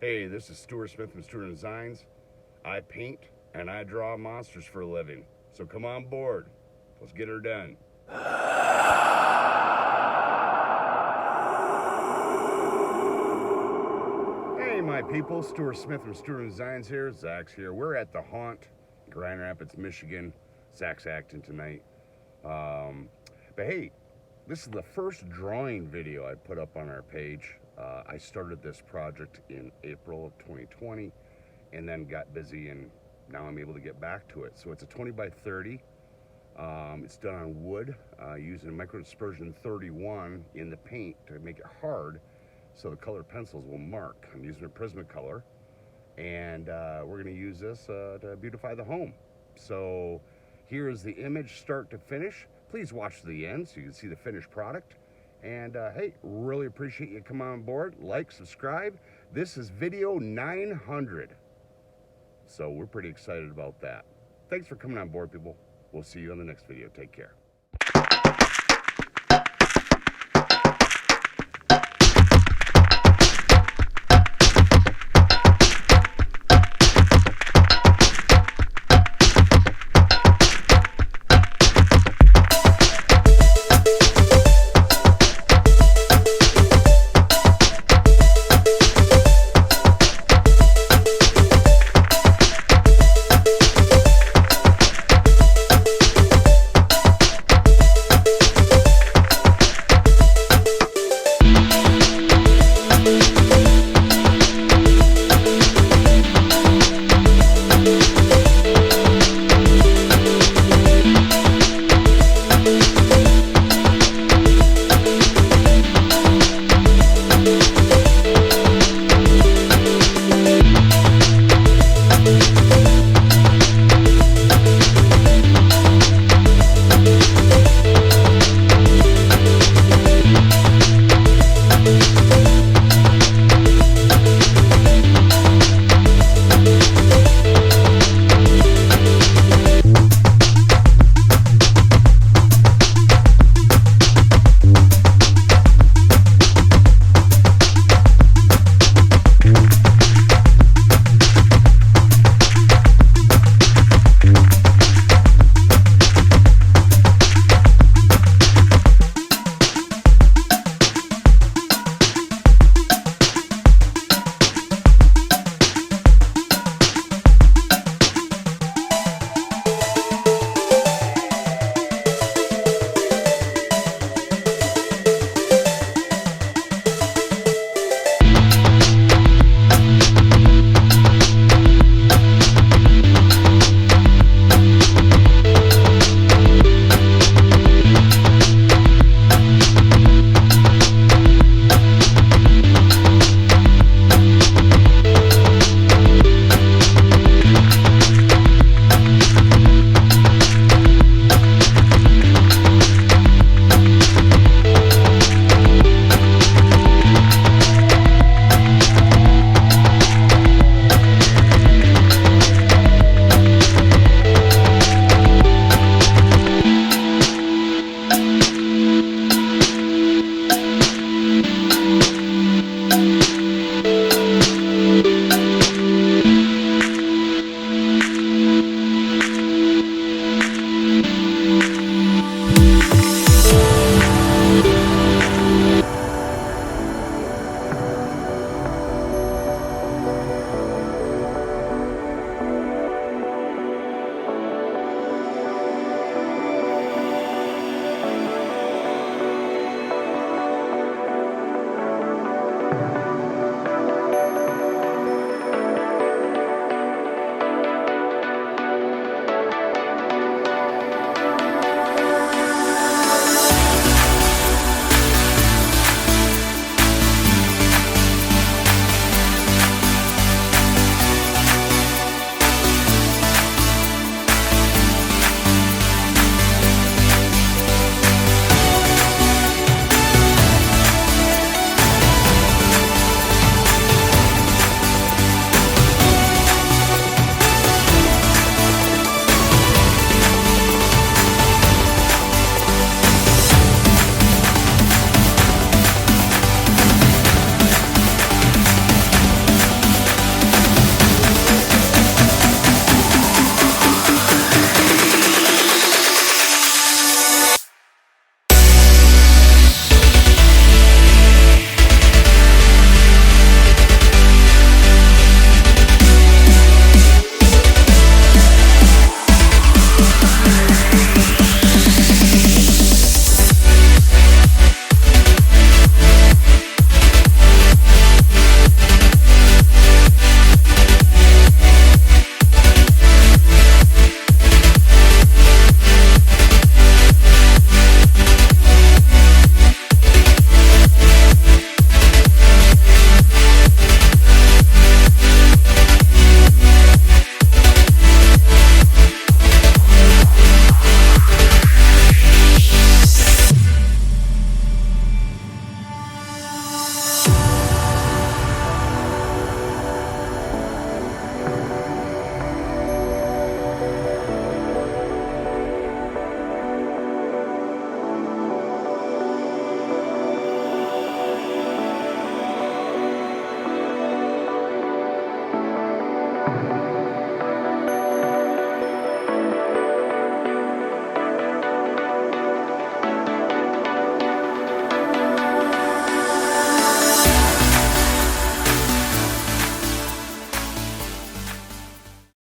Hey, this is Stuart Smith from Stuart Designs. I paint and I draw monsters for a living. So come on board. Let's get her done. Hey, my people. Stuart Smith from Stuart Designs here. Zach's here. We're at the Haunt, Grand Rapids, Michigan. Zach's acting tonight. But hey, this is the first drawing video I put up on our page. I started this project in April of 2020 and then got busy, and now I'm able to get back to it. So it's a 20 by 30. It's done on wood using micro dispersion 31 in the paint to make it hard so the colored pencils will mark. I'm using a Prismacolor, and we're going to use this to beautify the home. So here is the image start to finish. Please watch to the end so you can see the finished product. And hey, really appreciate you coming on board. Like, subscribe. This is video 900. So we're pretty excited about that. Thanks for coming on board, people. We'll see you on the next video. Take care.